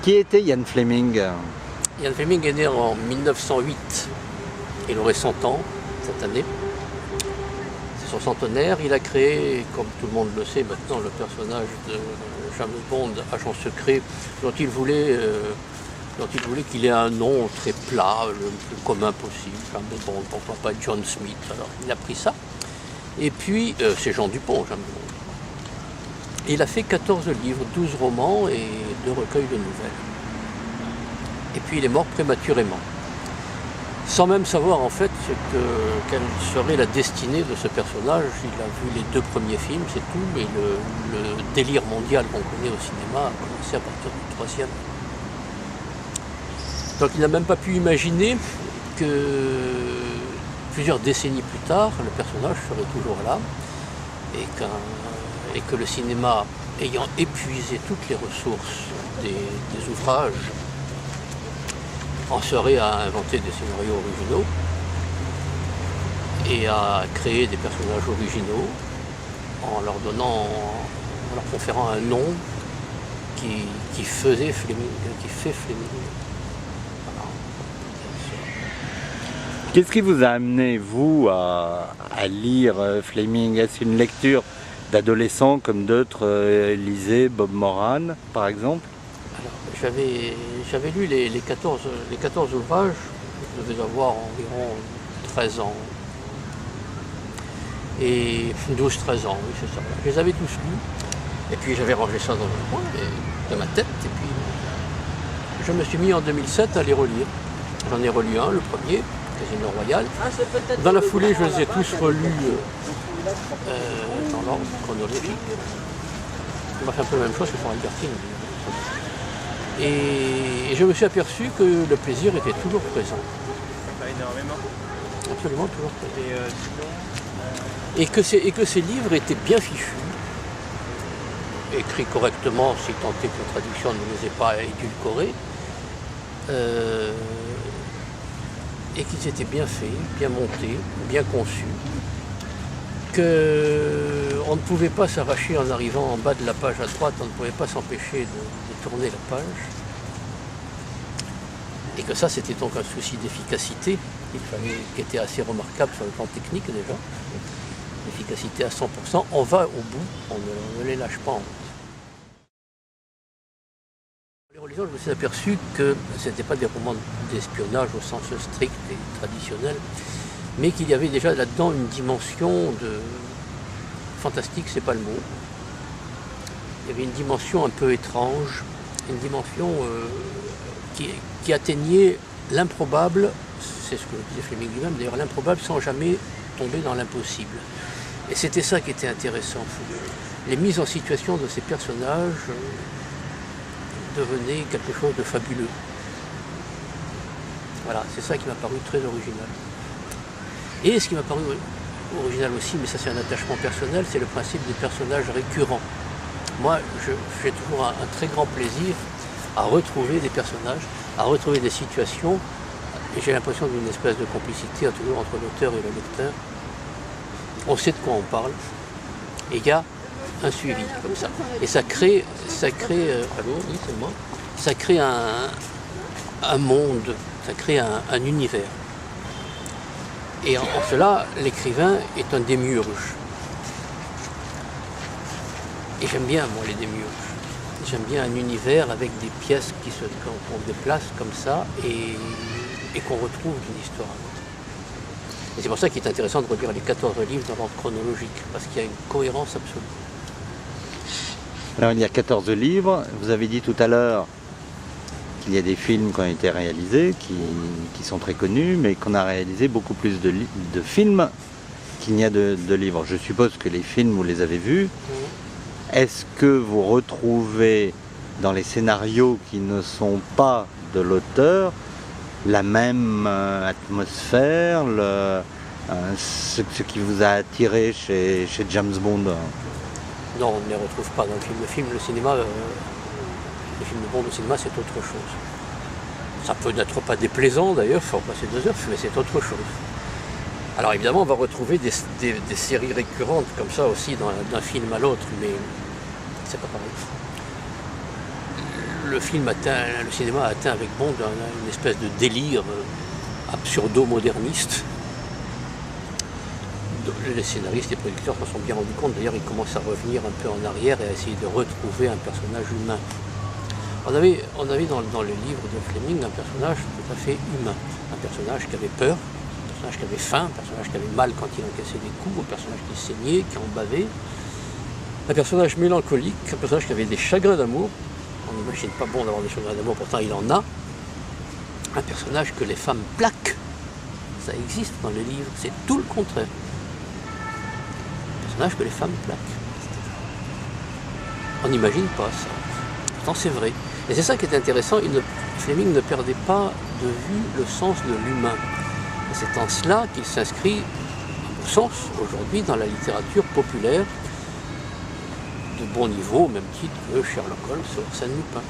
Qui était Ian Fleming? Ian Fleming est né en 1908. Il aurait 100 ans cette année. C'est son centenaire. Il a créé, comme tout le monde le sait maintenant, le personnage de James Bond, agent secret, dont il voulait qu'il ait un nom très plat, le plus commun possible. James Bond, pourquoi pas John Smith. Alors il a pris ça. Et puis, c'est Jean Dupont, James Bond. Il a fait 14 livres, 12 romans et 2 recueils de nouvelles. Et puis il est mort prématurément. Sans même savoir en fait quelle serait la destinée de ce personnage. Il a vu les 2 premiers films, c'est tout, mais le délire mondial qu'on connaît au cinéma a commencé à partir du 3e. Donc il n'a même pas pu imaginer que plusieurs décennies plus tard, le personnage serait toujours là et que le cinéma, ayant épuisé toutes les ressources des ouvrages, en serait à inventer des scénarios originaux et à créer des personnages originaux en leur conférant un nom qui faisait Fleming, qui fait Fleming. Voilà. Qu'est-ce qui vous a amené, vous, à lire Fleming? Est-ce une lecture d'adolescents comme d'autres lisaient, Bob Moran, par exemple? J'avais lu les 14 ouvrages, je devais avoir environ 13 ans. Et 12-13 ans, oui, c'est ça. Je les avais tous lus. Et puis j'avais rangé ça dans un coin de ma tête. Et puis je me suis mis en 2007 à les relire. J'en ai relu un, le premier, Casino Royale. Dans la foulée, je les ai tous relus dans l'ordre chronologique. On m'a fait un peu la même chose que pour Albertine. Et je me suis aperçu que le plaisir était toujours présent. Pas énormément. Absolument toujours présent. Et que ces livres étaient bien fichus, écrits correctement, si tant est que la traduction ne les ait pas édulcorés, et qu'ils étaient bien faits, bien montés, bien conçus, qu'on ne pouvait pas s'arracher en arrivant en bas de la page à droite, on ne pouvait pas s'empêcher de tourner la page. Et que ça, c'était donc un souci d'efficacité, qui était assez remarquable sur le plan technique déjà. L'efficacité à 100%, on va au bout, on ne les lâche pas en route. Les religions, je me suis aperçu que ce n'étaient pas des romans d'espionnage au sens strict et traditionnel, mais qu'il y avait déjà là-dedans une dimension de fantastique, c'est pas le mot. Il y avait une dimension un peu étrange, une dimension qui atteignait l'improbable, c'est ce que disait Fleming lui-même, d'ailleurs l'improbable sans jamais tomber dans l'impossible. Et c'était ça qui était intéressant. Les mises en situation de ces personnages devenaient quelque chose de fabuleux. Voilà, c'est ça qui m'a paru très original. Et ce qui m'a paru original aussi, mais ça c'est un attachement personnel, c'est le principe des personnages récurrents. Moi, j'ai toujours un très grand plaisir à retrouver des personnages, à retrouver des situations, et j'ai l'impression d'une espèce de complicité toujours entre l'auteur et le lecteur. On sait de quoi on parle, et il y a un suivi comme ça. Et ça crée allô, oui, c'est moi, ça crée un monde, ça crée un univers. Et en cela, l'écrivain est un démiurge. Et j'aime bien, moi, les démiurges. J'aime bien un univers avec des pièces qu'on déplace comme ça et qu'on retrouve d'une histoire à l'autre. Et c'est pour ça qu'il est intéressant de relire les 14 livres dans l'ordre chronologique, parce qu'il y a une cohérence absolue. Alors il y a 14 livres, vous avez dit tout à l'heure qu'il y a des films qui ont été réalisés, qui sont très connus, mais qu'on a réalisé beaucoup plus de films qu'il n'y a de livres. Je suppose que les films, vous les avez vus. Est-ce que vous retrouvez dans les scénarios qui ne sont pas de l'auteur la même atmosphère, ce qui vous a attiré chez James Bond? Non, on ne les retrouve pas dans le film. Le film, le cinéma, les films de Bond au cinéma, c'est autre chose. Ça peut n'être pas déplaisant d'ailleurs, il faut passer 2 heures, mais c'est autre chose. Alors évidemment, on va retrouver des séries récurrentes comme ça aussi d'un film à l'autre, mais c'est pas pareil. le cinéma a atteint avec Bond une espèce de délire absurdo-moderniste. Les scénaristes et producteurs s'en sont bien rendus compte. D'ailleurs, ils commencent à revenir un peu en arrière et à essayer de retrouver un personnage humain. On avait dans le livre de Fleming un personnage tout à fait humain. Un personnage qui avait peur, un personnage qui avait faim, un personnage qui avait mal quand il encaissait des coups, un personnage qui saignait, qui en bavait. Un personnage mélancolique, un personnage qui avait des chagrins d'amour. On n'imagine pas Bond d'avoir des chagrins d'amour, pourtant il en a. Un personnage que les femmes plaquent. Ça existe dans le livre, c'est tout le contraire. Que les femmes plaquent. On n'imagine pas ça. Pourtant c'est vrai. Et c'est ça qui est intéressant, Fleming ne perdait pas de vue le sens de l'humain. Et c'est en cela qu'il s'inscrit, à mon sens, aujourd'hui dans la littérature populaire de bon niveau, au même titre que Sherlock Holmes ou Arsène Lupin.